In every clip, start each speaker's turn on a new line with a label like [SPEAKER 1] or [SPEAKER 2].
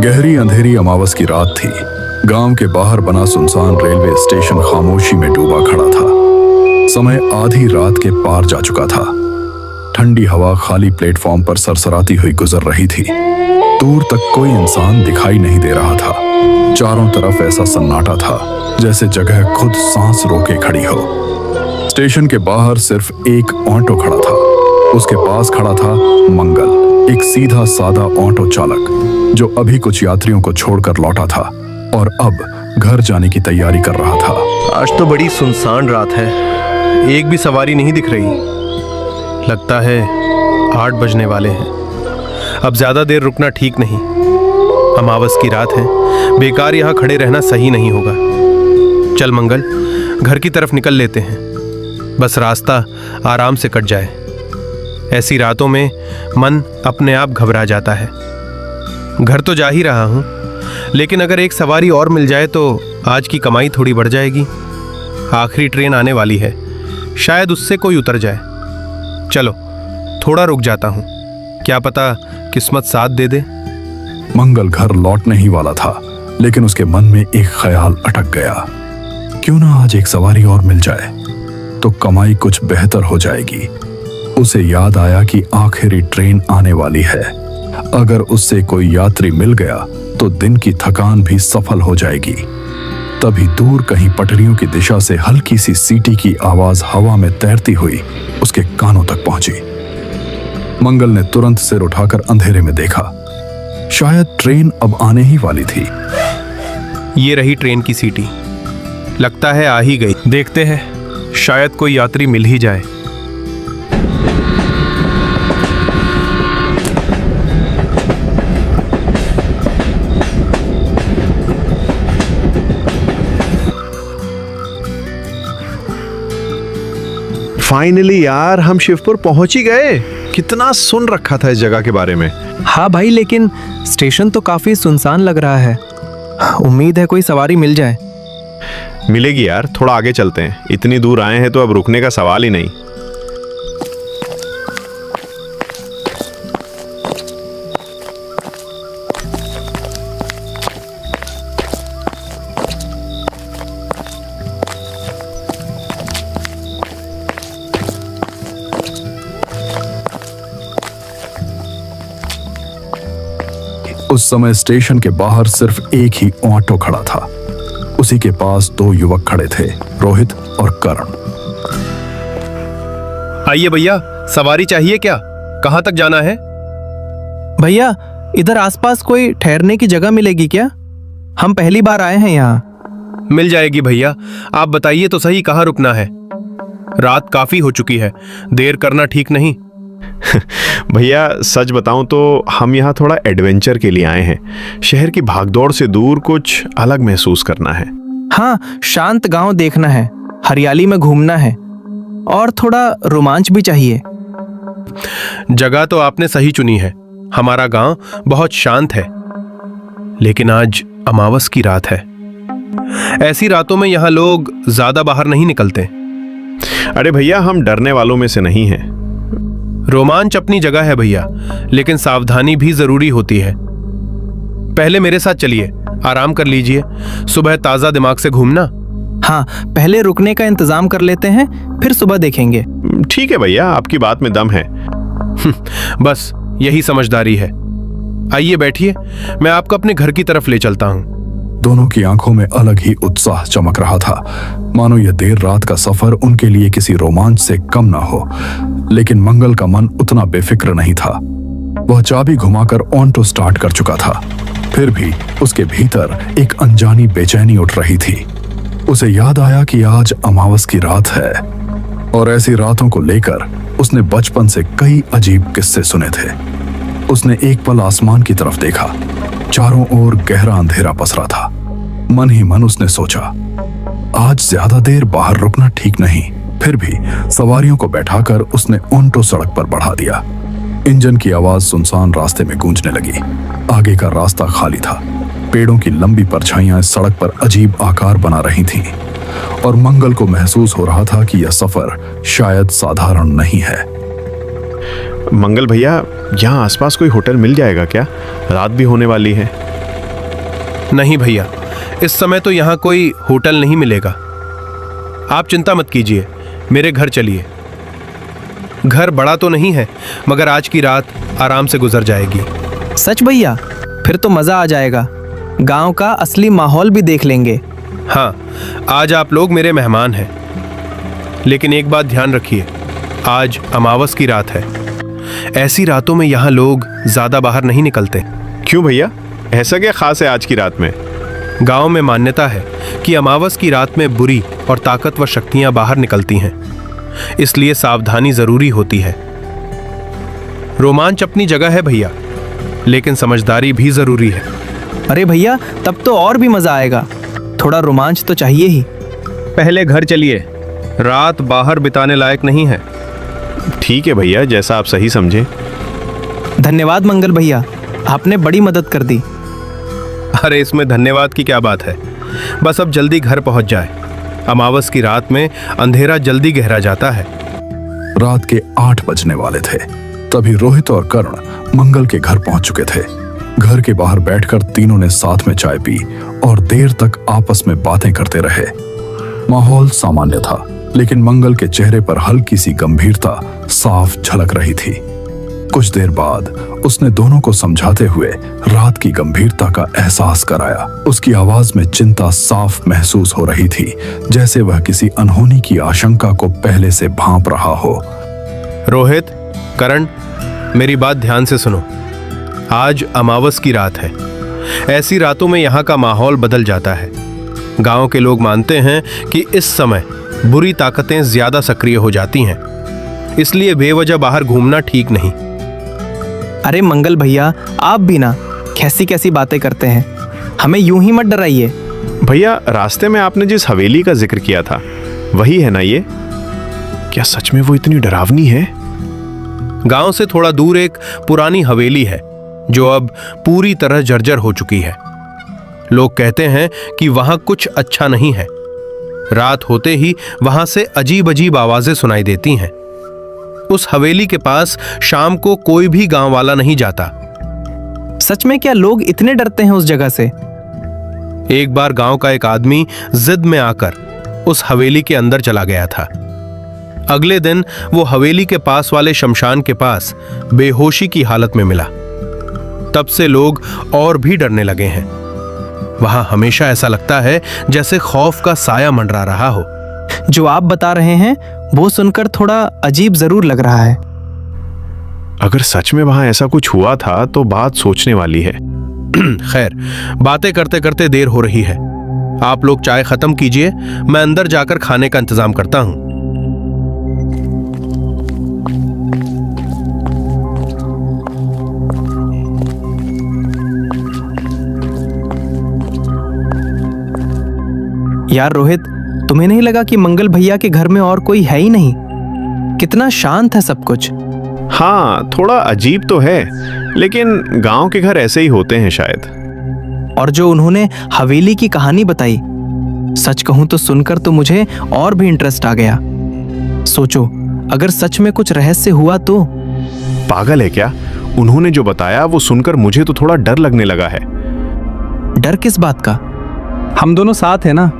[SPEAKER 1] गहरी अंधेरी अमावस की रात थी। गांव के बाहर बना सुनसान रेलवे स्टेशन खामोशी में डूबा खड़ा था। समय आधी रात के पार जा चुका था। ठंडी हवा खाली प्लेटफॉर्म पर सरसराती हुई गुजर रही थी। दूर तक कोई इंसान दिखाई नहीं दे रहा था। चारों तरफ ऐसा सन्नाटा था जैसे जगह खुद सांस रोके खड़ी हो। स्टेशन के बाहर सिर्फ एक ऑटो खड़ा था। उसके पास खड़ा था मंगल, एक सीधा साधा ऑटो चालक जो अभी कुछ यात्रियों को छोड़कर लौटा था और अब घर जाने की तैयारी कर रहा था।
[SPEAKER 2] आज तो बड़ी सुनसान रात है, एक भी सवारी नहीं दिख रही। लगता है 8 बजने वाले हैं। अब ज्यादा देर रुकना ठीक नहीं। अमावस की रात है, बेकार यहाँ खड़े रहना सही नहीं होगा। चल मंगल, घर की तरफ निकल लेते हैं, बस रास्ता आराम से कट जाए। ऐसी रातों में मन अपने आप घबरा जाता है। घर तो जा ही रहा हूं, लेकिन अगर एक सवारी और मिल जाए तो आज की कमाई थोड़ी बढ़ जाएगी। आखिरी ट्रेन आने वाली है, शायद उससे कोई उतर जाए। चलो थोड़ा रुक जाता हूं, क्या पता किस्मत साथ दे दे।
[SPEAKER 1] मंगल घर लौटने ही वाला था, लेकिन उसके मन में एक ख्याल अटक गया। क्यों ना आज एक सवारी और मिल जाए तो कमाई कुछ बेहतर हो जाएगी। उसे याद आया कि आखिरी ट्रेन आने वाली है। अगर उससे कोई यात्री मिल गया तो दिन की थकान भी सफल हो जाएगी। तभी दूर कहीं पटरियों की दिशा से हल्की सी सीटी की आवाज हवा में तैरती हुई उसके कानों तक पहुंची। मंगल ने तुरंत सिर उठाकर अंधेरे में देखा। शायद ट्रेन अब आने ही वाली थी।
[SPEAKER 2] ये रही ट्रेन की सीटी, लगता है आ ही गई। देखते हैं, शायद कोई यात्री मिल ही जाए।
[SPEAKER 3] फाइनली यार, हम शिवपुर पहुंच ही गए। कितना सुन रखा था इस जगह के बारे में।
[SPEAKER 4] हाँ भाई, लेकिन स्टेशन तो काफी सुनसान लग रहा है। उम्मीद है कोई सवारी मिल जाए।
[SPEAKER 3] मिलेगी यार, थोड़ा आगे चलते हैं। इतनी दूर आए हैं तो अब रुकने का सवाल ही नहीं।
[SPEAKER 1] उस समय स्टेशन के बाहर सिर्फ एक ही ऑटो खड़ा था। उसी के पास 2 युवक खड़े थे, रोहित और करण।
[SPEAKER 2] आइए भैया, सवारी चाहिए क्या? कहाँ तक जाना है?
[SPEAKER 4] भैया, इधर आसपास कोई ठहरने की जगह मिलेगी क्या? हम पहली बार आए हैं यहाँ।
[SPEAKER 2] मिल जाएगी भैया, आप बताइए तो सही कहाँ रुकना है। रात काफी हो चुकी है, देर करना ठीक नहीं।
[SPEAKER 3] भैया सच बताऊं तो हम यहाँ थोड़ा एडवेंचर के लिए आए हैं। शहर की भागदौड़ से दूर कुछ अलग महसूस करना है।
[SPEAKER 4] हाँ, शांत गांव देखना है, हरियाली में घूमना है और थोड़ा रोमांच भी चाहिए।
[SPEAKER 2] जगह तो आपने सही चुनी है। हमारा गांव बहुत शांत है, लेकिन आज अमावस की रात है। ऐसी रातों में यहाँ लोग ज्यादा बाहर नहीं निकलते।
[SPEAKER 3] अरे भैया, हम डरने वालों में से नहीं हैं।
[SPEAKER 2] रोमांच अपनी जगह है भैया, लेकिन सावधानी भी जरूरी होती है। पहले मेरे साथ चलिए, आराम कर लीजिए, सुबह ताजा दिमाग से घूमना।
[SPEAKER 4] हाँ, पहले रुकने का इंतजाम कर लेते हैं, फिर सुबह देखेंगे।
[SPEAKER 3] ठीक है भैया, आपकी बात में दम है।
[SPEAKER 2] बस यही समझदारी है। आइए बैठिए, मैं आपको अपने घर की तरफ ले चलता हूँ।
[SPEAKER 1] दोनों की आंखों में अलग ही उत्साह चमक रहा था, मानो यह देर रात का सफर उनके लिए किसी रोमांच से कम ना हो। लेकिन मंगल का मन उतना बेफिक्र नहीं था। वह चाबी घुमाकर ऑटो स्टार्ट कर चुका था, फिर भी उसके भीतर एक अनजानी बेचैनी उठ रही थी। उसे याद आया कि आज अमावस की रात है और ऐसी रातों को लेकर उसने बचपन से कई अजीब किस्से सुने थे। उसने एक पल आसमान की तरफ देखा। चारों ओर गहरा अंधेरा पसरा था। मन ही मन उसने सोचा, आज ज्यादा देर बाहर रुकना ठीक नहीं। फिर भी सवारियों को बैठाकर उसने ऑटो सड़क पर बढ़ा दिया। इंजन की आवाज सुनसान रास्ते में गूंजने लगी। आगे का रास्ता खाली था। पेड़ों की लंबी परछाइयां सड़क पर अजीब आकार बना रही थीं और मंगल को महसूस हो रहा था कि यह सफर शायद साधारण नहीं है।
[SPEAKER 3] मंगल भैया, यहाँ आसपास कोई होटल मिल जाएगा क्या? रात भी होने वाली है।
[SPEAKER 2] नहीं भैया, इस समय तो यहाँ कोई होटल नहीं मिलेगा। आप चिंता मत कीजिए, मेरे घर चलिए। घर बड़ा तो नहीं है, मगर आज की रात आराम से गुजर जाएगी।
[SPEAKER 4] सच भैया? फिर तो मजा आ जाएगा, गांव का असली माहौल भी देख लेंगे।
[SPEAKER 2] हाँ, आज आप लोग मेरे मेहमान हैं, लेकिन एक बात ध्यान रखिए, आज अमावस की रात है। ऐसी रातों में यहाँ लोग ज्यादा बाहर नहीं निकलते।
[SPEAKER 3] क्यों भैया, ऐसा क्या खास है आज की रात में?
[SPEAKER 2] गांव में मान्यता है कि अमावस की रात में बुरी और ताकतवर शक्तियां बाहर निकलती हैं, इसलिए सावधानी जरूरी होती है। रोमांच अपनी जगह है भैया, लेकिन समझदारी भी जरूरी है।
[SPEAKER 4] अरे भैया, तब तो और भी मजा आएगा। थोड़ा रोमांच तो चाहिए ही।
[SPEAKER 2] पहले घर चलिए, रात बाहर बिताने लायक नहीं है।
[SPEAKER 3] ठीक है भैया, जैसा आप सही समझे।
[SPEAKER 4] धन्यवाद मंगल भैया, आपने बड़ी मदद कर दी।
[SPEAKER 2] अरे इसमें धन्यवाद की क्या बात है, बस अब जल्दी घर पहुंच जाए। अमावस की रात में अंधेरा जल्दी गहरा जाता है।
[SPEAKER 1] रात के 8 बजने वाले थे, तभी रोहित और कर्ण मंगल के घर पहुंच चुके थे। घर के बाहर बैठकर तीनों ने साथ में चाय पी और देर तक आपस में बातें करते रहे। माहौल सामान्य था, लेकिन मंगल के चेहरे पर हल्की सी गंभीरता साफ झलक रही थी। कुछ देर बाद उसने दोनों को समझाते हुए रात की गंभीरता का एहसास कराया। उसकी आवाज में चिंता साफ महसूस हो रही थी, जैसे वह किसी अनहोनी की आशंका को पहले से भांप रहा हो।
[SPEAKER 2] रोहित, करण, मेरी बात ध्यान से सुनो। आज अमावस की रात है। ऐसी रातों में यहाँ का माहौल बदल जाता है। गांव के लोग मानते हैं कि इस समय बुरी ताकतें ज्यादा सक्रिय हो जाती हैं, इसलिए बेवजह बाहर घूमना ठीक नहीं।
[SPEAKER 4] अरे मंगल भैया, आप भी ना कैसी कैसी बातें करते हैं, हमें यूं ही मत डराइए।
[SPEAKER 3] भैया, रास्ते में आपने जिस हवेली का जिक्र किया था वही है ना ये? क्या सच में वो इतनी डरावनी है?
[SPEAKER 2] गांव से थोड़ा दूर एक पुरानी हवेली है जो अब पूरी तरह जर्जर हो चुकी है। लोग कहते हैं कि वहां कुछ अच्छा नहीं है। रात होते ही वहां से अजीब अजीब आवाजें सुनाई देती हैं। उस हवेली के पास शाम को कोई भी गांव वाला नहीं जाता।
[SPEAKER 4] सच में क्या लोग इतने डरते हैं उस जगह से?
[SPEAKER 2] एक बार गांव का एक आदमी जिद में आकर उस हवेली के अंदर चला गया था। अगले दिन वो हवेली के पास वाले शमशान के पास बेहोशी की हालत में मिला। तब से लोग और भी डरने लगे हैं। वहां हमेशा ऐसा लगता है जैसे खौफ का साया मंडरा रहा हो।
[SPEAKER 4] जो आप बता रहे हैं वो सुनकर थोड़ा अजीब जरूर लग रहा है।
[SPEAKER 3] अगर सच में वहां ऐसा कुछ हुआ था तो बात सोचने वाली है।
[SPEAKER 2] खैर, बातें करते करते देर हो रही है। आप लोग चाय खत्म कीजिए, मैं अंदर जाकर खाने का इंतजाम करता हूं।
[SPEAKER 4] यार रोहित, तुम्हें नहीं लगा कि मंगल भैया के घर में और कोई है ही नहीं? कितना शांत है सब कुछ।
[SPEAKER 3] हाँ, थोड़ा अजीब तो है, लेकिन गांव के घर ऐसे ही होते हैं शायद।
[SPEAKER 4] और जो उन्होंने हवेली की कहानी बताई, सच कहूं तो सुनकर तो मुझे और भी इंटरेस्ट आ गया। सोचो, अगर सच में कुछ रहस्य हुआ तो।
[SPEAKER 3] पागल है क्या? उन्होंने जो बताया वो सुनकर मुझे तो थोड़ा डर लगने लगा है।
[SPEAKER 4] डर किस बात का?
[SPEAKER 5] हम दोनों साथ हैं ना।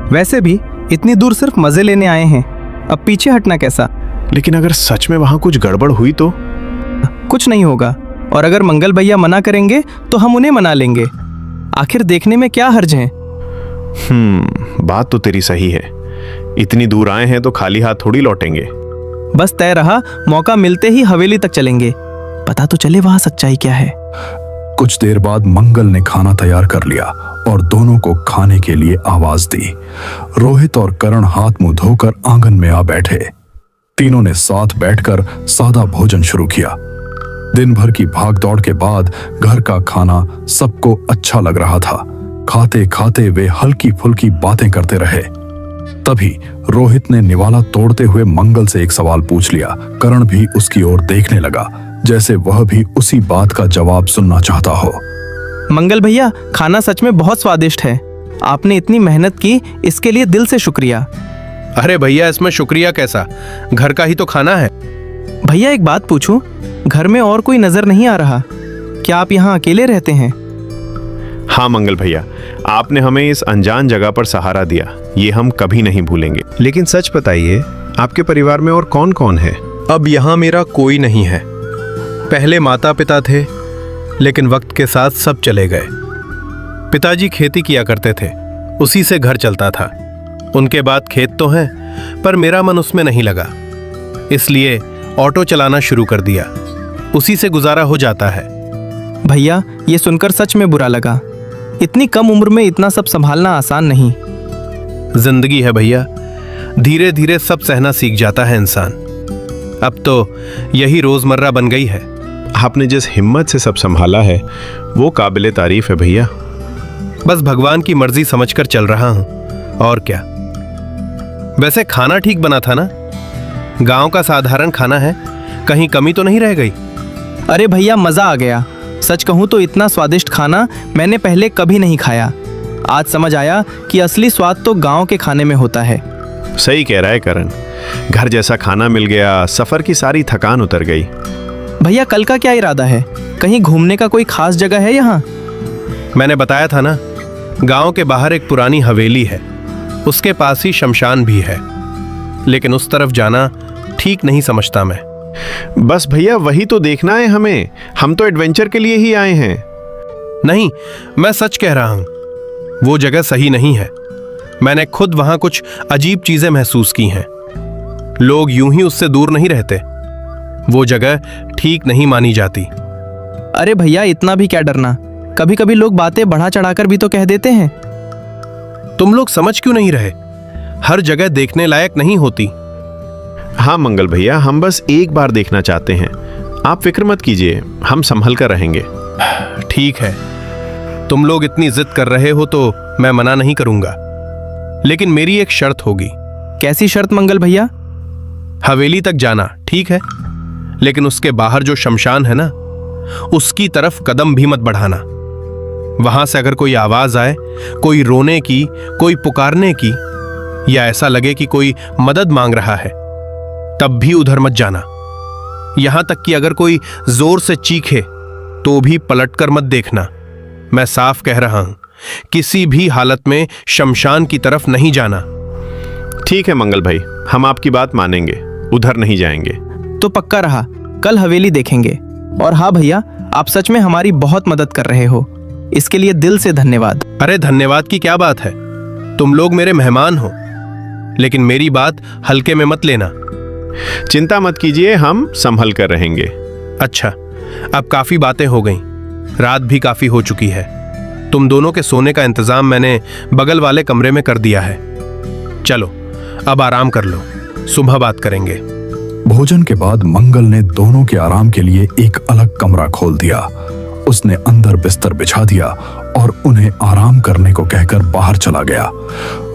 [SPEAKER 5] वैसे भी इतनी दूर सिर्फ मजे लेने आए हैं, अब पीछे हटना कैसा?
[SPEAKER 3] लेकिन अगर सच में वहां कुछ गड़बड़ हुई तो?
[SPEAKER 4] कुछ नहीं होगा, और अगर मंगल भैया मना करेंगे तो हम उन्हें मना लेंगे। आखिर देखने में क्या हर्ज है?
[SPEAKER 3] बात तो तेरी सही है। इतनी दूर आए हैं तो खाली हाथ थोड़ी लौटेंगे।
[SPEAKER 4] बस तय रहा, मौका मिलते ही हवेली तक चलेंगे, पता तो चले वहां सच्चाई क्या है।
[SPEAKER 1] कुछ देर बाद मंगल ने खाना तैयार कर लिया और दोनों को खाने के लिए आवाज दी। रोहित और करण हाथ मुंह धोकर आंगन में आ बैठे। तीनों ने साथ बैठकर सादा भोजन शुरू किया। दिन भर की भागदौड़ के बाद घर का खाना सबको अच्छा लग रहा था। खाते खाते वे हल्की फुल्की बातें करते रहे। तभी रोहित ने निवाला तोड़ते हुए मंगल से एक सवाल पूछ लिया। करण भी उसकी ओर देखने लगा, जैसे वह भी उसी बात का जवाब सुनना चाहता हो।
[SPEAKER 4] मंगल भैया, खाना सच में बहुत स्वादिष्ट है। आपने इतनी मेहनत की, इसके लिए दिल से शुक्रिया।
[SPEAKER 2] अरे भैया, इसमें शुक्रिया कैसा, घर का ही तो खाना है।
[SPEAKER 4] भैया एक बात पूछूं, घर में और कोई नजर नहीं आ रहा? क्या आप यहाँ अकेले रहते हैं?
[SPEAKER 3] हाँ मंगल भैया, आपने हमें इस अनजान जगह पर सहारा दिया, ये हम कभी नहीं भूलेंगे। लेकिन सच बताइए, आपके परिवार में और कौन कौन है?
[SPEAKER 2] अब यहाँ मेरा कोई नहीं है। पहले माता पिता थे, लेकिन वक्त के साथ सब चले गए। पिताजी खेती किया करते थे, उसी से घर चलता था। उनके बाद खेत तो हैं, पर मेरा मन उसमें नहीं लगा, इसलिए ऑटो चलाना शुरू कर दिया। उसी से गुजारा हो जाता है।
[SPEAKER 4] भैया, ये सुनकर सच में बुरा लगा। इतनी कम उम्र में इतना सब संभालना आसान नहीं।
[SPEAKER 2] जिंदगी है भैया, धीरे धीरे सब सहना सीख जाता है इंसान। अब तो यही रोजमर्रा बन गई है।
[SPEAKER 3] आपने जिस हिम्मत से सब संभाला है वो काबिले तारीफ है भैया।
[SPEAKER 2] बस भगवान की मर्जी समझकर चल रहा हूं, और क्या। वैसे खाना ठीक बना था ना? गांव का साधारण खाना है, कहीं कमी तो नहीं रह गई?
[SPEAKER 4] अरे भैया, मज़ा आ गया। सच कहूँ तो इतना स्वादिष्ट खाना मैंने पहले कभी नहीं खाया। आज समझ आया कि असली स्वाद तो गांव के खाने में होता है।
[SPEAKER 3] सही कह रहा है करण, घर जैसा खाना मिल गया, सफर की सारी थकान उतर गई।
[SPEAKER 4] भैया, कल का क्या इरादा है? कहीं घूमने का कोई खास जगह है यहाँ?
[SPEAKER 2] मैंने बताया था ना, गांव के बाहर एक पुरानी हवेली है, उसके पास ही शमशान भी है, लेकिन उस तरफ जाना ठीक नहीं समझता मैं।
[SPEAKER 3] बस भैया, वही तो देखना है हमें। हम तो एडवेंचर के लिए ही आए हैं।
[SPEAKER 2] नहीं, मैं सच कह रहा हूं, वो जगह सही नहीं है। मैंने खुद वहां कुछ अजीब चीजें महसूस की हैं। लोग यूं ही उससे दूर नहीं रहते। वो जगह ठीक नहीं मानी जाती।
[SPEAKER 4] अरे भैया, इतना भी क्या डरना? कभी कभी लोग बातें बढ़ा चढ़ाकर भी तो कह देते हैं।
[SPEAKER 2] तुम लोग समझ क्यों नहीं रहे? हर जगह देखने लायक नहीं होती।
[SPEAKER 3] हाँ मंगल भैया, हम बस एक बार देखना चाहते हैं। आप फिक्र मत कीजिए, हम संभल कर रहेंगे।
[SPEAKER 2] ठीक है, तुम लोग इतनी जिद कर रहे हो तो मैं मना नहीं करूंगा, लेकिन मेरी एक शर्त होगी।
[SPEAKER 4] कैसी शर्त मंगल भैया?
[SPEAKER 2] हवेली तक जाना ठीक है, लेकिन उसके बाहर जो शमशान है ना, उसकी तरफ कदम भी मत बढ़ाना। वहां से अगर कोई आवाज आए, कोई रोने की, कोई पुकारने की, या ऐसा लगे कि कोई मदद मांग रहा है, तब भी उधर मत जाना। यहां तक कि अगर कोई जोर से चीखे तो भी पलटकर मत देखना। मैं साफ कह रहा हूं, किसी भी हालत में शमशान की तरफ नहीं जाना।
[SPEAKER 3] ठीक है मंगल भाई, हम आपकी बात मानेंगे, उधर नहीं जाएंगे।
[SPEAKER 4] तो पक्का रहा, कल हवेली देखेंगे। और हाँ भैया, आप सच में हमारी बहुत मदद कर रहे हो, इसके लिए दिल से धन्यवाद।
[SPEAKER 2] अरे धन्यवाद की क्या बात है, तुम लोग मेरे मेहमान हो, लेकिन मेरी बात हल्के में मत लेना।
[SPEAKER 3] चिंता मत कीजिए, हम संभल कर रहेंगे।
[SPEAKER 2] अच्छा, अब काफी बातें हो गईं, रात भी काफी हो चुकी है। तुम दोनों के सोने का इंतजाम मैंने बगल वाले कमरे में कर दिया है। चलो अब आराम कर लो, सुबह बात करेंगे।
[SPEAKER 1] भोजन के बाद मंगल ने दोनों के आराम के लिए एक अलग कमरा खोल दिया। उसने अंदर बिस्तर बिछा दिया और उन्हें आराम करने को कहकर बाहर चला गया।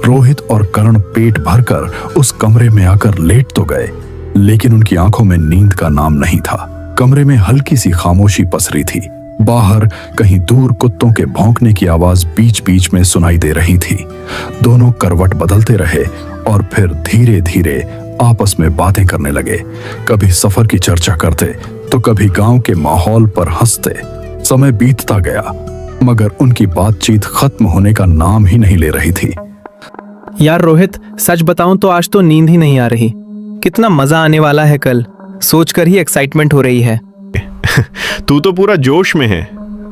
[SPEAKER 1] रोहित और करण पेट भरकर उस कमरे में आकर लेट तो गए, लेकिन उनकी आंखों में नींद का नाम नहीं था। कमरे में हल्की सी खामोशी पसरी थी। बाहर कहीं दूर कुत्तों के भौंकने की आवाज बीच बीच में सुनाई दे रही थी। दोनों करवट बदलते रहे और फिर धीरे धीरे आपस में बातें करने लगे। कभी सफर की चर्चा करते तो कभी गांव के माहौल पर हंसते। समय बीतता गया, मगर उनकी बातचीत खत्म होने का नाम ही नहीं ले रही थी।
[SPEAKER 5] यार रोहित, सच बताऊं तो आज तो नींद ही नहीं आ रही। कितना मजा आने वाला है कल, सोचकर ही एक्साइटमेंट हो रही है।
[SPEAKER 3] तू तो पूरा जोश में है,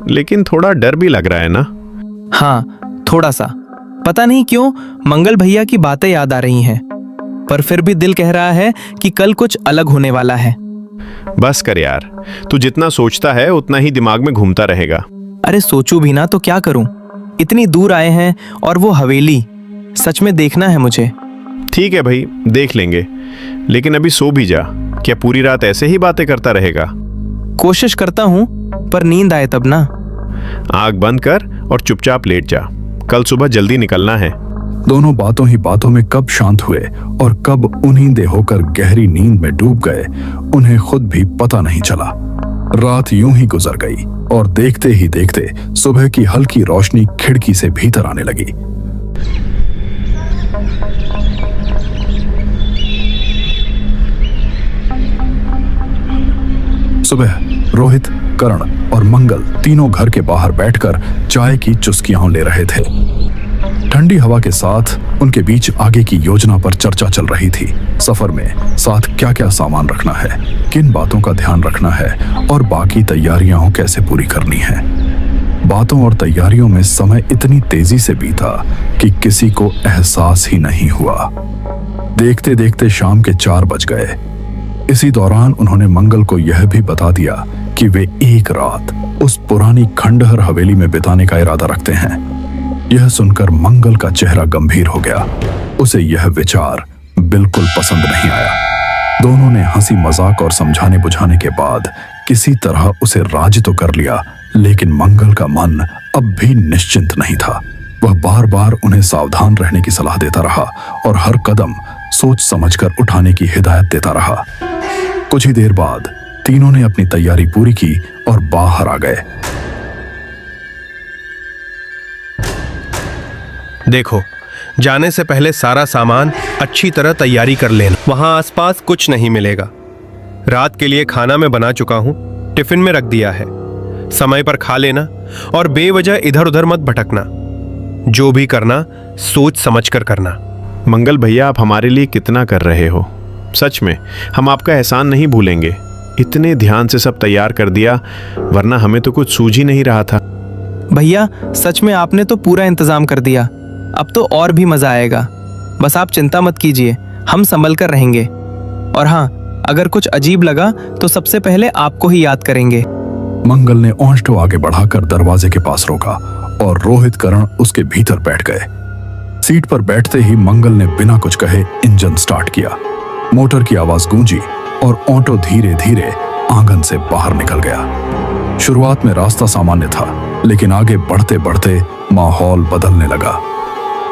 [SPEAKER 3] लेकिन थोड़ा डर भी लग रहा है ना?
[SPEAKER 4] हाँ, थोड़ा सा। पता नहीं क्यों मंगल भैया की बातें याद आ रही हैं, पर फिर भी दिल कह रहा है कि कल कुछ अलग होने वाला है।
[SPEAKER 3] बस कर यार, तू जितना सोचता है उतना ही दिमाग में घूमता रहेगा।
[SPEAKER 4] अरे सोचूं भी ना तो क्या करूं? इतनी दूर आए हैं और वो हवेली सच में देखना है मुझे।
[SPEAKER 3] ठीक है भाई, देख लेंगे, लेकिन अभी सो भी जा। क्या पूरी रात ऐसे ही बातें करता रहेगा?
[SPEAKER 4] कोशिश करता हूं, पर नींद आए तब ना।
[SPEAKER 3] आंख बंद कर और चुपचाप लेट जा, कल सुबह जल्दी निकलना है।
[SPEAKER 1] दोनों बातों ही बातों में कब शांत हुए और कब उन्नींदे होकर गहरी नींद में डूब गए, उन्हें खुद भी पता नहीं चला। रात यूं ही गुजर गई और देखते ही देखते सुबह की हल्की रोशनी खिड़की से भीतर आने लगी। सुबह रोहित, करण और मंगल तीनों घर के बाहर बैठकर चाय की चुस्कियां ले रहे थे। ठंडी हवा के साथ उनके बीच आगे की योजना पर चर्चा चल रही थी। सफर में साथ क्या क्या सामान रखना है, किन बातों का ध्यान रखना है और बाकी तैयारियां कैसे पूरी करनी है। बातों और तैयारियों में समय इतनी तेजी से बीता कि किसी को एहसास ही नहीं हुआ। देखते देखते शाम के 4 बज गए। इसी दौरान उन्होंने मंगल को यह भी बता दिया कि वे एक रात उस पुरानी खंडहर हवेली में बिताने का इरादा रखते हैं। यह सुनकर मंगल का चेहरा गंभीर हो गया। उसे यह विचार बिल्कुल पसंद नहीं आया। दोनों ने हंसी मजाक और समझाने बुझाने के बाद किसी तरह उसे राजी तो कर लिया, लेकिन मंगल का मन अब भी निश्चिंत नहीं था। वह बार बार उन्हें सावधान रहने की सलाह देता रहा और हर कदम सोच समझकर उठाने की हिदायत देता रहा। कुछ ही देर बाद तीनों ने अपनी तैयारी पूरी की और बाहर आ गए।
[SPEAKER 2] देखो, जाने से पहले सारा सामान अच्छी तरह तैयारी कर लेना। वहां आसपास कुछ नहीं मिलेगा। रात के लिए खाना मैं बना चुका हूं, टिफिन में रख दिया है। समय पर खा लेना और बेवजह इधर उधर मत भटकना। जो भी करना सोच समझ कर करना।
[SPEAKER 3] मंगल भैया, आप हमारे लिए कितना कर रहे हो। सच में हम आपका एहसान नहीं भूलेंगे। इतने ध्यान से सब तैयार कर दिया, वरना हमें तो कुछ सूझ ही नहीं रहा था।
[SPEAKER 4] भैया सच में आपने तो पूरा इंतजाम कर दिया। अब तो और भी मजा आएगा। बस आप चिंता मत कीजिए, हम संभल कर रहेंगे। और हाँ, अगर कुछ अजीब लगा तो सबसे पहले आपको ही याद करेंगे।
[SPEAKER 1] मंगल ने ओंष्टो आगे बढ़ाकर दरवाजे के पास रोका और रोहित करण उसके भीतर बैठ गए। सीट पर बैठते ही मंगल ने बिना कुछ कहे इंजन स्टार्ट किया। मोटर की आवाज गूंजी और ऑटो धीरे धीरे आंगन से बाहर निकल गया। शुरुआत में रास्ता सामान्य था, लेकिन आगे बढ़ते बढ़ते माहौल बदलने लगा।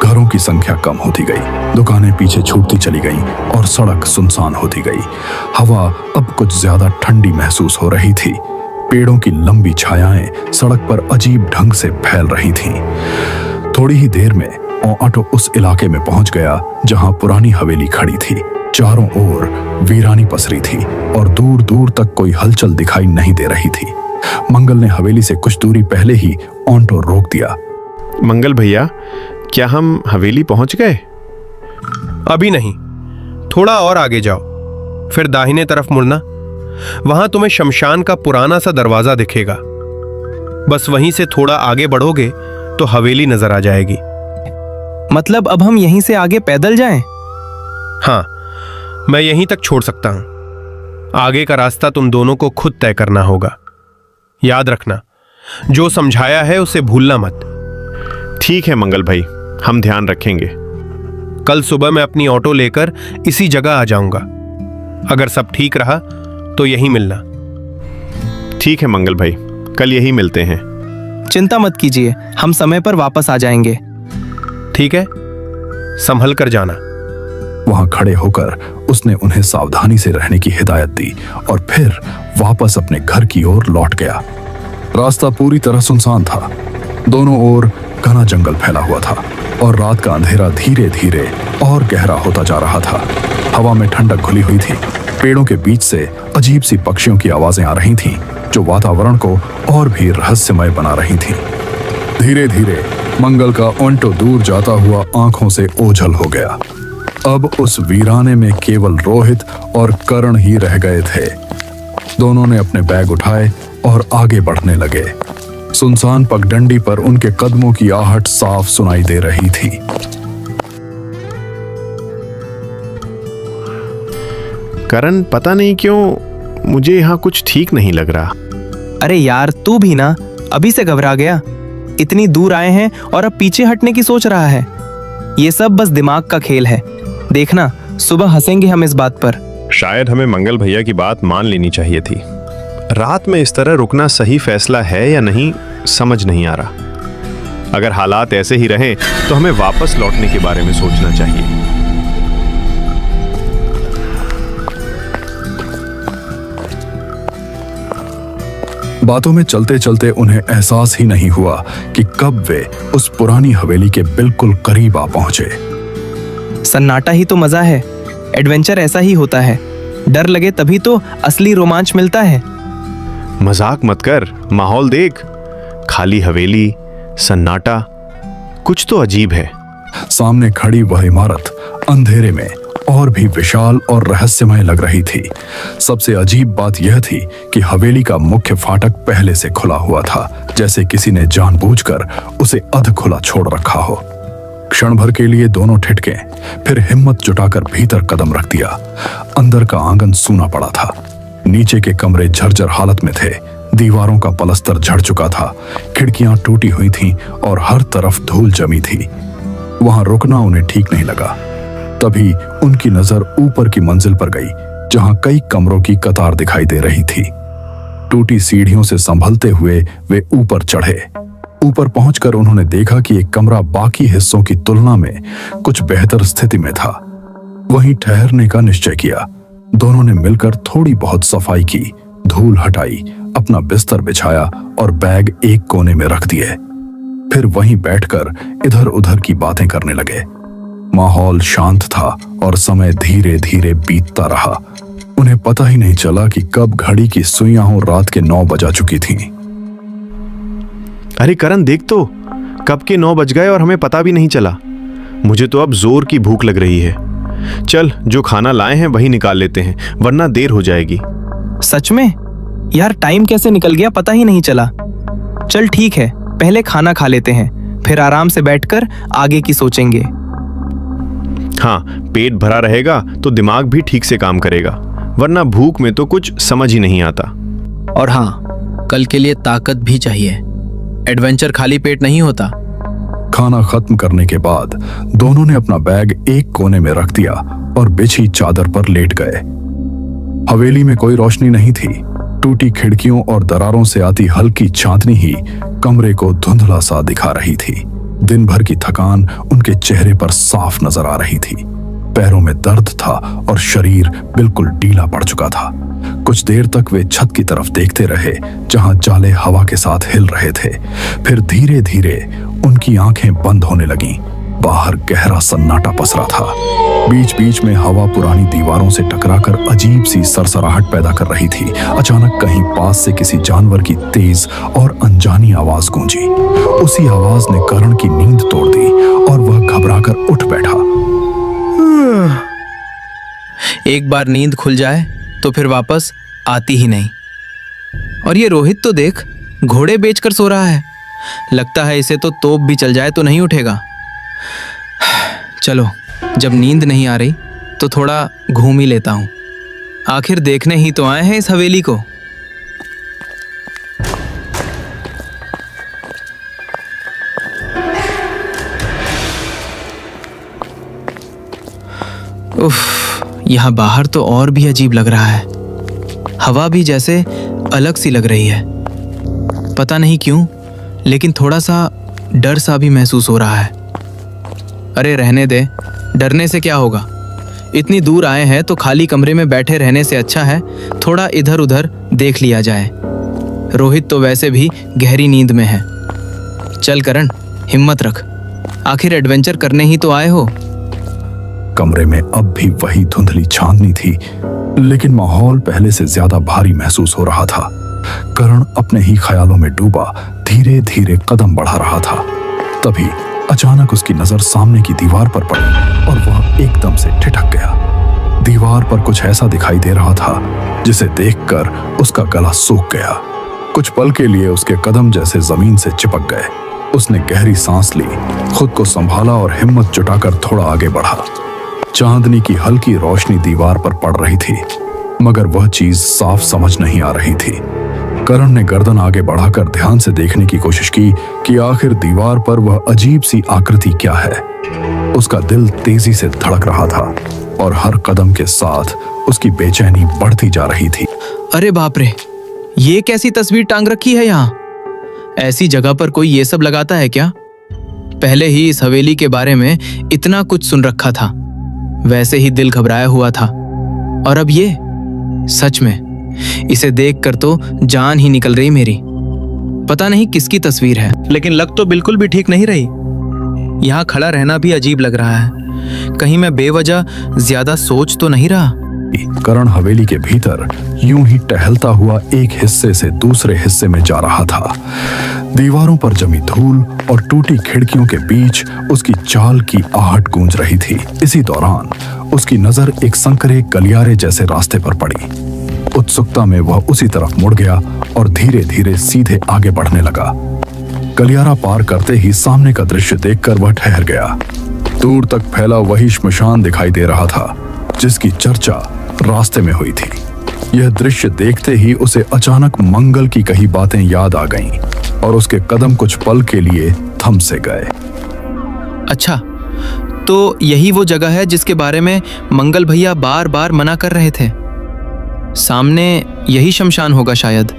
[SPEAKER 1] घरों की संख्या कम होती गई, दुकानें पीछे छूटती चली गईं और सड़क सुनसान होती गई। हवा अब कुछ ज्यादा ठंडी महसूस हो रही थी। पेड़ों की लंबी छायाएं सड़क पर अजीब ढंग से फैल रही थीं। थोड़ी ही देर में ऑटो उस इलाके में पहुंच गया जहां पुरानी हवेली खड़ी थी। चारों ओर वीरानी पसरी थी और दूर दूर तक कोई हलचल दिखाई नहीं दे रही थी। मंगल ने हवेली से कुछ दूरी पहले ही ऑटो रोक दिया।
[SPEAKER 3] मंगल भैया, क्या हम हवेली पहुंच गए?
[SPEAKER 2] अभी नहीं, थोड़ा और आगे जाओ, फिर दाहिने तरफ मुड़ना। वहां तुम्हें शमशान का पुराना सा दरवाजा दिखेगा। बस वहीं से थोड़ा आगे बढ़ोगे तो हवेली नजर आ जाएगी।
[SPEAKER 4] मतलब अब हम यहीं से आगे पैदल जाएं?
[SPEAKER 2] हाँ, मैं यहीं तक छोड़ सकता हूं। आगे का रास्ता तुम दोनों को खुद तय करना होगा। याद रखना, जो समझाया है उसे भूलना मत।
[SPEAKER 3] ठीक है मंगल भाई, हम ध्यान रखेंगे।
[SPEAKER 2] कल सुबह मैं अपनी ऑटो लेकर इसी जगह आ जाऊंगा। अगर सब ठीक रहा तो यहीं मिलना।
[SPEAKER 3] ठीक है मंगल भाई, कल यहीं मिलते हैं।
[SPEAKER 4] चिंता मत कीजिए, हम समय पर वापस आ जाएंगे।
[SPEAKER 2] ठीक है, संभल कर जाना।
[SPEAKER 1] वहां खड़े होकर उसने उन्हें सावधानी से रहने की हिदायत दी और फिर वापस अपने घर की ओर लौट गया। रास्ता पूरी तरह सुनसान था। दोनों ओर घना जंगल फैला हुआ था और रात का अंधेरा धीरे धीरे और गहरा होता जा रहा था। हवा में ठंडक घुली हुई थी। पेड़ों के बीच से अजीब सी पक्षियों की आवाजें आ रही थीं, जो वातावरण को और भी रहस्यमय बना रही थीं। धीरे धीरे मंगल का ऑटो दूर जाता हुआ आंखों से ओझल हो गया। अब उस वीराने में केवल रोहित और करण ही रह गए थे। दोनों ने अपने बैग उठाए और आगे बढ़ने लगे। सुनसान पगडंडी पर उनके कदमों की आहट साफ सुनाई दे रही थी।
[SPEAKER 3] करण, पता नहीं क्यों मुझे यहाँ कुछ ठीक नहीं लग रहा।
[SPEAKER 4] अरे यार, तू भी ना अभी से घबरा गया। इतनी दूर आए हैं और अब पीछे हटने की सोच रहा है। ये सब बस दिमाग का खेल है। देखना, सुबह हंसेंगे हम इस बात पर।
[SPEAKER 3] शायद हमें मंगल भैया की बात मान लेनी चाहिए थी। रात में इस तरह रुकना सही फैसला है या नहीं, समझ नहीं आ रहा। अगर हालात ऐसे ही रहें तो हमें वापस लौटने के बारे में सोचना चाहिए।
[SPEAKER 1] बातों में चलते चलते उन्हें एहसास ही नहीं हुआ कि कब वे उस पुरानी हवेली के बिल्कुल करीब आ पहुंचे।
[SPEAKER 4] सन्नाटा ही तो मजा है। एडवेंचर ऐसा ही होता है। डर लगे तभी तो असली रोमांच मिलता है।
[SPEAKER 3] मजाक मत कर, माहौल देख। खाली हवेली, सन्नाटा, कुछ तो अजीब है।
[SPEAKER 1] सामने खड़ी वह इमारत अंधेरे में और भी विशाल और रहस्यमय लग रही थी। सबसे अजीब बात यह थी कि हवेली का मुख्य फाटक पहले से खुला हुआ था, जैसे किसी ने जानबूझकर उसे अध खुला छोड़ रखा हो। क्षण भर के लिए दोनों ठिठके, फिर हिम्मत जुटाकर भीतर कदम रख दिया। अंदर का आंगन सूना पड़ा था। नीचे के कमरे जर्जर हालत में थे। दीवारों का पलस्तर झड़ चुका था, खिड़कियां टूटी हुई थीं और हर तरफ धूल जमी थी। वहां रुकना उन्हें ठीक नहीं लगा। तभी उनकी नजर ऊपर की मंजिल पर गई, जहां कई कमरों की कतार दिखाई दे रही थी। टूटी सीढ़ियों से संभलते हुए वे ऊपर चढ़े। ऊपर पहुंचकर उन्होंने देखा कि एक कमरा बाकी हिस्सों की तुलना में कुछ बेहतर स्थिति में था। वहीं ठहरने का निश्चय किया। दोनों ने मिलकर थोड़ी बहुत सफाई की, धूल हटाई, अपना बिस्तर बिछाया और बैग एक कोने में रख दिए। फिर वहीं बैठकर इधर उधर की बातें करने लगे। माहौल शांत था और समय धीरे धीरे बीतता रहा। उन्हें पता ही नहीं चला कि कब घड़ी की सुइयां रात के 9 बजा चुकी थीं।
[SPEAKER 3] अरे करण, देख तो, कब के 9 बज गए और हमें पता भी नहीं चला। मुझे तो अब जोर की भूख लग रही है। चल, जो खाना लाए हैं वही निकाल लेते हैं, वरना देर हो जाएगी।
[SPEAKER 4] सच में यार, टाइम कैसे निकल गया पता ही नहीं चला। चल ठीक है, पहले खाना खा लेते हैं, फिर आराम से बैठकर आगे की सोचेंगे।
[SPEAKER 3] हाँ, पेट भरा रहेगा तो दिमाग भी ठीक से काम करेगा, वरना भूख में तो कुछ समझ ही नहीं आता।
[SPEAKER 6] और हाँ, कल के लिए ताकत भी चाहिए। एडवेंचर खाली पेट नहीं होता।
[SPEAKER 1] खाना खत्म करने के बाद दोनों ने अपना बैग एक कोने में रख दिया और बिछी चादर पर लेट गए। हवेली में कोई रोशनी नहीं थी। टूटी खिड़कियों और दरारों से आती हल्की चांदनी ही कमरे को धुंधला सा दिखा रही थी। दिन भर की थकान उनके चेहरे पर साफ नजर आ रही थी। पैरों में दर्द था और शरीर बिल्कुल ढीला पड़ चुका था। कुछ देर तक वे छत की तरफ देखते रहे, जहां जाले हवा के साथ हिल रहे थे। फिर धीरे धीरे उनकी आंखें बंद होने लगीं। बाहर गहरा सन्नाटा पसरा था। बीच बीच में हवा पुरानी दीवारों से टकराकर अजीब सी सरसराहट पैदा कर रही थी। अचानक कहीं पास से किसी जानवर की तेज और अनजानी आवाज गूंजी। उसी आवाज ने करण की नींद तोड़ दी और वह घबराकर उठ बैठा।
[SPEAKER 6] एक बार नींद खुल जाए तो फिर वापस आती ही नहीं। और ये रोहित तो देख, घोड़े बेचकर सो रहा है। लगता है इसे तो तोप भी चल जाए तो नहीं उठेगा। चलो, जब नींद नहीं आ रही तो थोड़ा घूम ही लेता हूं। आखिर देखने ही तो आए हैं इस हवेली को। उफ, यहाँ बाहर तो और भी अजीब लग रहा है। हवा भी जैसे अलग सी लग रही है। पता नहीं क्यों, लेकिन थोड़ा सा डर सा भी महसूस हो रहा है। अरे रहने दे, डरने से क्या होगा। इतनी दूर आए हैं तो खाली कमरे में बैठे रहने से अच्छा है थोड़ा इधर उधर देख लिया जाए। रोहित तो वैसे भी गहरी नींद में है। चल करण, हिम्मत रख, आखिर एडवेंचर करने ही तो आए हो।
[SPEAKER 1] कमरे में अब भी वही धुंधली चांदनी थी, लेकिन माहौल पहले से ज्यादा भारी महसूस हो रहा था। करण अपने ही ख्यालों में डूबा धीरे धीरे कदम बढ़ा रहा था। तभी अचानक उसकी नजर सामने की दीवार पर पड़ी और वह एकदम से ठिठक गया। दीवार पर कुछ ऐसा दिखाई दे रहा था जिसे देखकर उसका गला सूख गया। कुछ पल के लिए उसके कदम जैसे जमीन से चिपक गए। उसने गहरी सांस ली, खुद को संभाला और हिम्मत जुटाकर थोड़ा आगे बढ़ा। चांदनी की हल्की रोशनी दीवार पर पड़ रही थी, मगर वह चीज साफ समझ नहीं आ रही थी। करण ने गर्दन आगे बढ़ाकर ध्यान से देखने की कोशिश की कि आखिर दीवार पर वह अजीब सी आकृति क्या है। उसका दिल तेजी से धड़क रहा था और हर कदम के साथ उसकी बेचैनी बढ़ती जा रही थी।
[SPEAKER 6] अरे बाप रे, ये कैसी तस्वीर टांग रखी है यहाँ। ऐसी जगह पर कोई ये सब लगाता है क्या? पहले ही इस हवेली के बारे में इतना कुछ सुन रखा था, वैसे ही दिल घबराया हुआ था। और अब ये, सच में इसे देखकर तो जान ही निकल रही मेरी। पता नहीं किसकी तस्वीर है, लेकिन लग तो बिल्कुल भी ठीक नहीं रही। यहाँ खड़ा रहना भी अजीब लग रहा है। कहीं मैं बेवजह ज्यादा सोच तो नहीं रहा।
[SPEAKER 1] करण हवेली के भीतर यूं ही टहलता हुआ एक हिस्से से दूसरे हिस्से में जा रहा था। दीवारों पर जमी धूल और टूटी खिड़कियों के बीच उसकी चाल की आहट गूंज रही थी। इसी दौरान उसकी नजर एक संकरे गलियारे जैसे रास्ते पर पड़ी। उत्सुकता में वह उसी तरफ मुड़ गया और धीरे धीरे सीधे आगे बढ़ने लगा। गलियारा पार करते ही सामने का दृश्य देखकर वह ठहर गया। दूर तक फैला वही श्मशान दिखाई दे रहा था जिसकी चर्चा रास्ते में हुई थी। यह दृश्य देखते ही उसे अचानक मंगल की कही बातें याद आ गईं और उसके कदम कुछ पल के लिए थम से गए।
[SPEAKER 6] अच्छा, तो यही वो जगह है जिसके बारे में मंगल भैया बार बार मना कर रहे थे। सामने यही शमशान होगा शायद।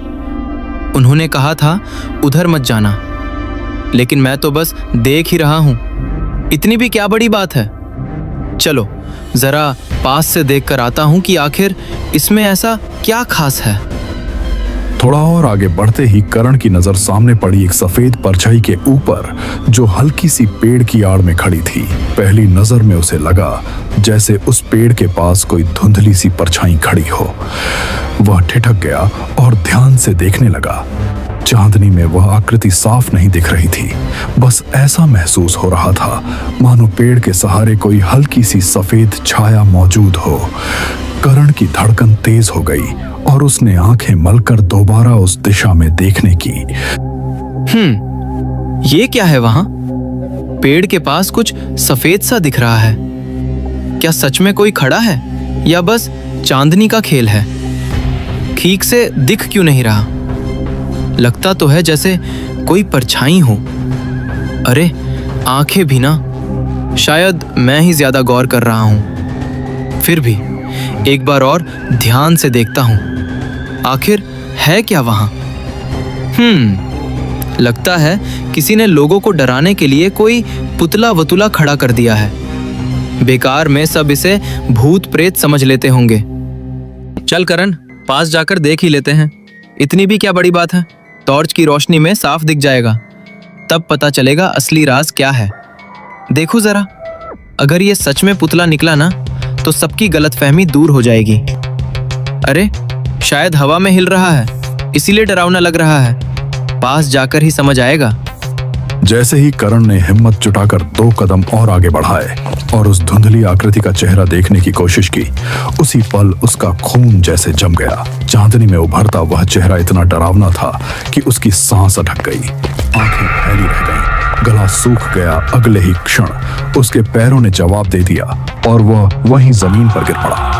[SPEAKER 6] उन्होंने कहा था उधर मत जाना, लेकिन मैं तो बस देख ही रहा हूं। इतनी भी क्या बड़ी बात है। चलो जरा पास से देख कर आता हूं कि आखिर इसमें ऐसा क्या खास है।
[SPEAKER 1] थोड़ा और आगे बढ़ते ही करण की नजर सामने पड़ी एक सफेद परछाई के ऊपर जो हल्की सी पेड़ की आड़ में खड़ी थी। पहली नजर में उसे लगा जैसे उस पेड़ के पास कोई धुंधली सी परछाई खड़ी हो। वह ठिठक गया और ध्यान से देखने लगा। चांदनी में वह आकृति साफ नहीं दिख रही थी, बस ऐसा महसूस हो रहा था मानो पेड़ के सहारे कोई हल्की सी सफेद छाया मौजूद हो। करण की धड़कन तेज हो गई और उसने आंखें मलकर दोबारा उस दिशा में देखने की।
[SPEAKER 6] ये क्या है वहां? पेड़ के पास कुछ सफेद सा दिख रहा है। क्या सच में कोई खड़ा है या बस चांदनी का खेल है? ठीक से दिख क्यों नहीं रहा? लगता तो है जैसे कोई परछाई हो। अरे आंखें भी ना। शायद मैं ही ज्यादा गौर कर रहा हूं। फिर भी एक बार और ध्यान से देखता हूं। आखिर है क्या वहां? लगता है किसी ने लोगों को डराने के लिए कोई पुतला वतुला खड़ा कर दिया है। बेकार में सब इसे भूत प्रेत समझ लेते होंगे। चल करण, पास जाकर देख ही लेते हैं। इतनी भी क्या बड़ी बात है। टॉर्च की रोशनी में साफ दिख जाएगा, तब पता चलेगा असली राज क्या है। देखो जरा, अगर ये सच में पुतला निकला ना तो सबकी गलतफहमी दूर हो जाएगी। अरे शायद हवा में हिल रहा है, इसीलिए डरावना लग रहा है। पास जाकर ही समझ आएगा।
[SPEAKER 1] जैसे ही करण ने हिम्मत जुटाकर 2 कदम और आगे बढ़ाए और उस धुंधली आकृति का चेहरा देखने की कोशिश की, उसी पल उसका खून जैसे जम गया। चांदनी में उभरता वह चेहरा इतना डरावना था कि उसकी सांस अटक गई, आंखें फैली रह गईं, गला सूख गया। अगले ही क्षण उसके पैरों ने जवाब दे दिया और वह वहीं जमीन पर गिर पड़ा।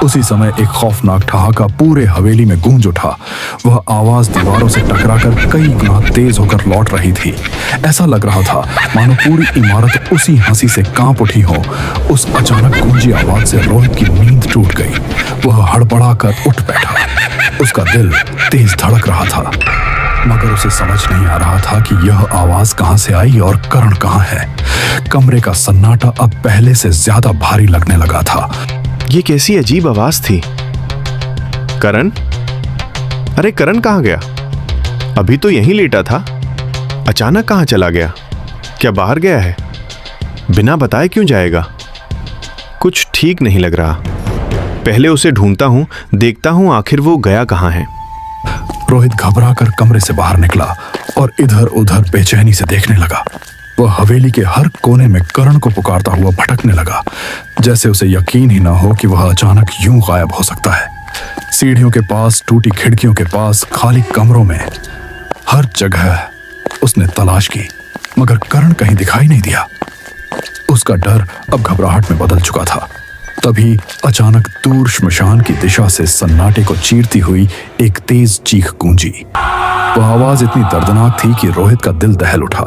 [SPEAKER 1] उसी समय एक खौफनाक ठहाका पूरे हवेली में गूंज उठा। वह आवाज दीवारों से टकराकर कई गुना तेज होकर लौट रही थी। ऐसा लग रहा था मानो पूरी इमारत उसी हंसी से कांप उठी हो। उस अचानक गूंजी आवाज से रोहित की नींद टूट गई। वह हड़बड़ाकर उठ बैठा। उसका दिल तेज धड़क रहा था, मगर उसे समझ नहीं आ रहा था कि यह आवाज कहां से आई और करण कहां है। कमरे का सन्नाटा अब पहले से ज्यादा भारी लगने लगा था।
[SPEAKER 3] ये कैसी अजीब आवाज थी? करण? अरे करण कहाँ गया? अभी तो यहीं लेटा था, अचानक कहाँ चला गया? क्या बाहर गया है? बिना बताए क्यों जाएगा? कुछ ठीक नहीं लग रहा। पहले उसे ढूंढता हूं, देखता हूं आखिर वो गया कहाँ है।
[SPEAKER 1] रोहित घबराकर कमरे से बाहर निकला और इधर उधर बेचैनी से देखने लगा। वह हवेली के हर कोने में करण को पुकारता हुआ भटकने लगा, जैसे उसे यकीन ही ना हो कि वह अचानक यूं गायब हो सकता है। सीढ़ियों के पास, टूटी खिड़कियों के पास, खाली कमरों में, हर जगह उसने तलाश की, मगर करण कहीं दिखाई नहीं दिया। उसका डर अब घबराहट में बदल चुका था। तभी अचानक दूर श्मशान की दिशा से सन्नाटे को चीरती हुई एक तेज चीख गूंजी। वह आवाज इतनी दर्दनाक थी कि रोहित का दिल दहल उठा।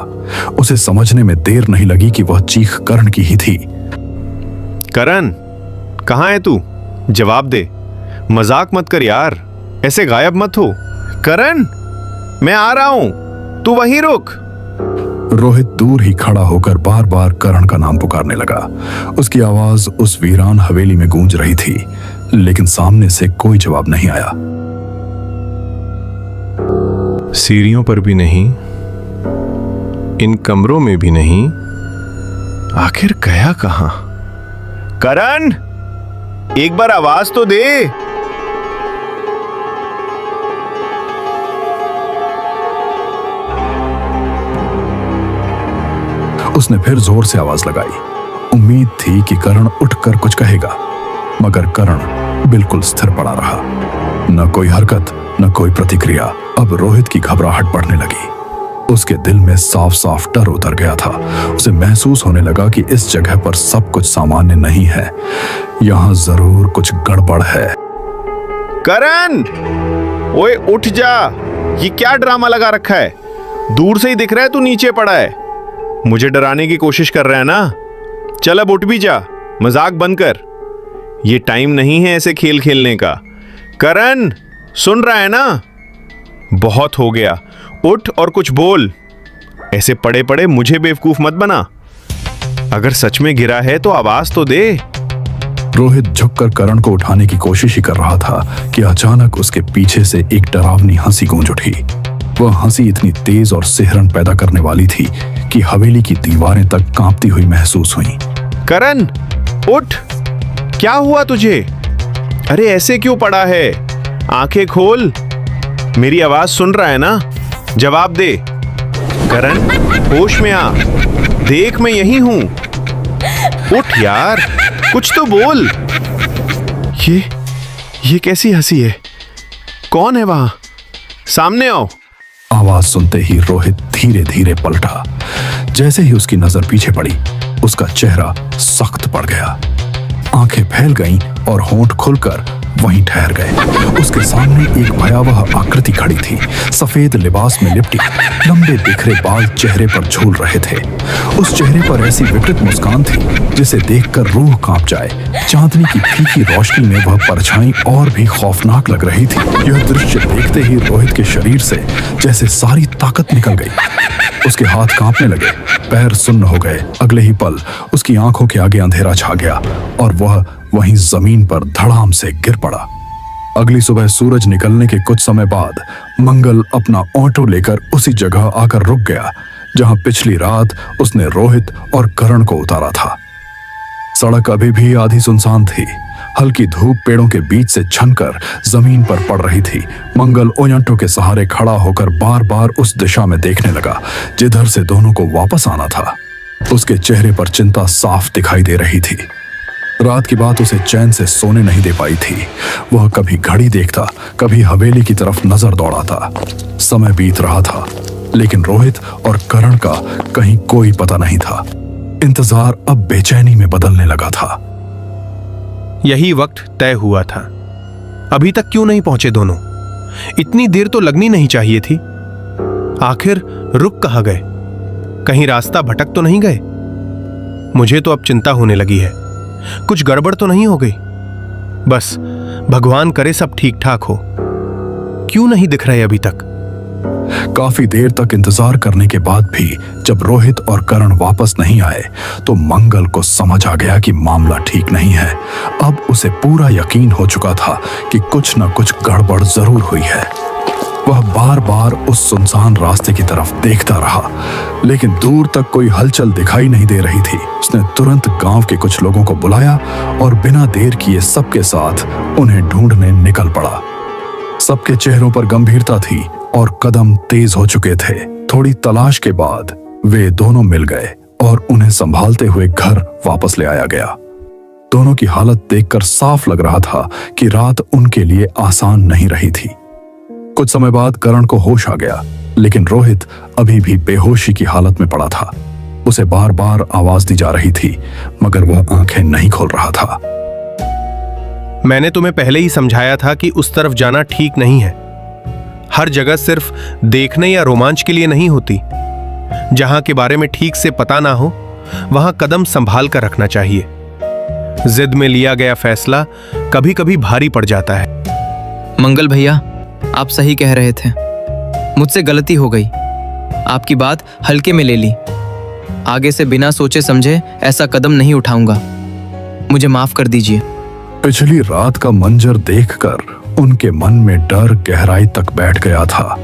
[SPEAKER 1] उसे समझने में देर नहीं लगी कि वह चीख करण की ही थी।
[SPEAKER 3] करण, कहाँ है तू? जवाब दे। मजाक मत कर यार, ऐसे गायब मत हो। करण, मैं आ रहा हूं, तू वहीं रुक।
[SPEAKER 1] रोहित दूर ही खड़ा होकर बार बार करण का नाम पुकारने लगा। उसकी आवाज उस वीरान हवेली में गूंज रही थी, लेकिन सामने से कोई जवाब नहीं आया।
[SPEAKER 2] सीढ़ियों पर भी नहीं, इन कमरों में भी नहीं। आखिर गया कहां?
[SPEAKER 3] करण, एक बार आवाज तो दे।
[SPEAKER 1] उसने फिर जोर से आवाज लगाई। उम्मीद थी कि करण उठकर कुछ कहेगा, मगर करण बिल्कुल स्थिर पड़ा रहा। न कोई हरकत, न कोई प्रतिक्रिया। अब रोहित की घबराहट बढ़ने लगी। उसके दिल में साफ साफ डर उतर गया था। उसे महसूस होने लगा कि इस जगह पर सब कुछ सामान्य नहीं है। यहां जरूर कुछ गड़बड़ है।
[SPEAKER 3] करण, ओए उठ जा। ये क्या ड्रामा लगा रखा है? दूर से ही दिख रहा है तू नीचे पड़ा है। मुझे डराने की कोशिश कर रहा है ना? चल अब उठ भी जा, मजाक बंद कर। ये टाइम नहीं है ऐसे खेल खेलने का। करण, सुन रहा है ना? बहुत हो गया, उठ और कुछ बोल। ऐसे पड़े पड़े मुझे बेवकूफ मत बना। अगर सच में गिरा है तो आवाज तो दे।
[SPEAKER 1] रोहित झुककर करण को उठाने की कोशिश ही कर रहा था कि अचानक उसके पीछे से एक डरावनी हंसी गूंज उठी। वह हंसी इतनी तेज और सिहरन पैदा करने वाली थी कि हवेली की दीवारें तक कांपती हुई महसूस हुई।
[SPEAKER 3] करण, उठ। क्या हुआ तुझे? अरे ऐसे क्यों पड़ा है? आंखें खोल। मेरी आवाज सुन रहा है ना? जवाब दे। करण, होश में आ। देख, मैं यही हूं। उठ यार, कुछ तो बोल। ये कैसी हंसी है? कौन है वहां? सामने आओ।
[SPEAKER 1] आवाज सुनते ही रोहित धीरे धीरे पलटा। जैसे ही उसकी नजर पीछे पड़ी, उसका चेहरा सख्त पड़ गया। आंखें फैल गईं और होंठ खुलकर वहीं ठहर गए। उसके सामने एक भयावह आकृति खड़ी थी। सफेद लिबास में लिपटी, लंबे बिखरे बाल चेहरे पर झूल रहे थे। उस चेहरे पर ऐसी विकृत मुस्कान थी जिसे देखकर रूह कांप जाए। चांदनी की फीकी रोशनी में वह परछाई और भी खौफनाक लग रही थी। यह दृश्य देखते ही रोहित के शरीर से जैसे सारी ताकत निकल गई। उसके हाथ कांपने लगे, पैर सुन्न हो गए। अगले ही पल उसकी आंखों के आगे अंधेरा छा गया और वह वहीं जमीन पर धड़ाम से गिर पड़ा। अगली सुबह सूरज निकलने के कुछ समय बाद मंगल अपना ऑटो लेकर उसी जगह आकर रुक गया जहां पिछली रात उसने रोहित और करण को उतारा था। सड़क अभी भी आधी सुनसान थी। हल्की धूप पेड़ों के बीच से छनकर जमीन पर पड़ रही थी। मंगल ओयंटो के सहारे खड़ा होकर बार बार उस दिशा में देखने लगा जिधर से दोनों को वापस आना था। उसके चेहरे पर चिंता साफ दिखाई दे रही थी। रात की बात उसे चैन से सोने नहीं दे पाई थी। वह कभी घड़ी देखता, कभी हवेली की तरफ नजर दौड़ाता। समय बीत रहा था, लेकिन रोहित और करण का कहीं कोई पता नहीं था। इंतजार अब बेचैनी में बदलने लगा था।
[SPEAKER 2] यही वक्त तय हुआ था। अभी तक क्यों नहीं पहुंचे दोनों? इतनी देर तो लगनी नहीं चाहिए थी। आखिर रुक कहां गए? कहीं रास्ता भटक तो नहीं गए? मुझे तो अब चिंता होने लगी है। कुछ गड़बड़ तो नहीं हो गई? बस भगवान करे सब ठीक ठाक हो। क्यों नहीं दिख रहे अभी तक?
[SPEAKER 1] काफी देर तक इंतजार करने के बाद भी जब रोहित और करण वापस नहीं आए तो मंगल को समझ आ गया कि मामला ठीक नहीं है। अब उसे पूरा यकीन हो चुका था कि कुछ न कुछ गड़बड़ जरूर हुई है। वह बार बार उस सुनसान रास्ते की तरफ देखता रहा, लेकिन दूर तक कोई हलचल दिखाई नहीं दे रही थी। उसने तुरंत गांव के कुछ लोगों को बुलाया और बिना देर किए सबके साथ उन्हें ढूंढने निकल पड़ा। सबके चेहरों पर गंभीरता थी और कदम तेज हो चुके थे। थोड़ी तलाश के बाद वे दोनों मिल गए और उन्हें संभालते हुए घर वापस ले आया गया। दोनों की हालत देखकर साफ लग रहा था कि रात उनके लिए आसान नहीं रही थी। कुछ समय बाद करण को होश आ गया, लेकिन रोहित अभी भी बेहोशी की हालत में पड़ा था। उसे बार बार आवाज दी जा रही थी, मगर वह आंखें नहीं खोल रहा था।
[SPEAKER 2] मैंने तुम्हें पहले ही समझाया था कि उस तरफ जाना ठीक नहीं है। हर जगह सिर्फ देखने या रोमांच के लिए नहीं होती। जहां के बारे में ठीक से पता ना हो, वहां कदम संभाल कर रखना चाहिए। जिद में लिया गया फैसला कभी कभी भारी पड़ जाता है।
[SPEAKER 6] मंगल भैया, आप सही कह रहे थे। मुझसे गलती हो गई। आपकी बात हल्के में ले ली। आगे से बिना सोचे समझे ऐसा कदम नहीं उठाऊंगा। मुझे माफ कर दीजिए।
[SPEAKER 1] पिछली रात का मंजर देखकर उनके मन में डर गहराई तक बैठ गया था।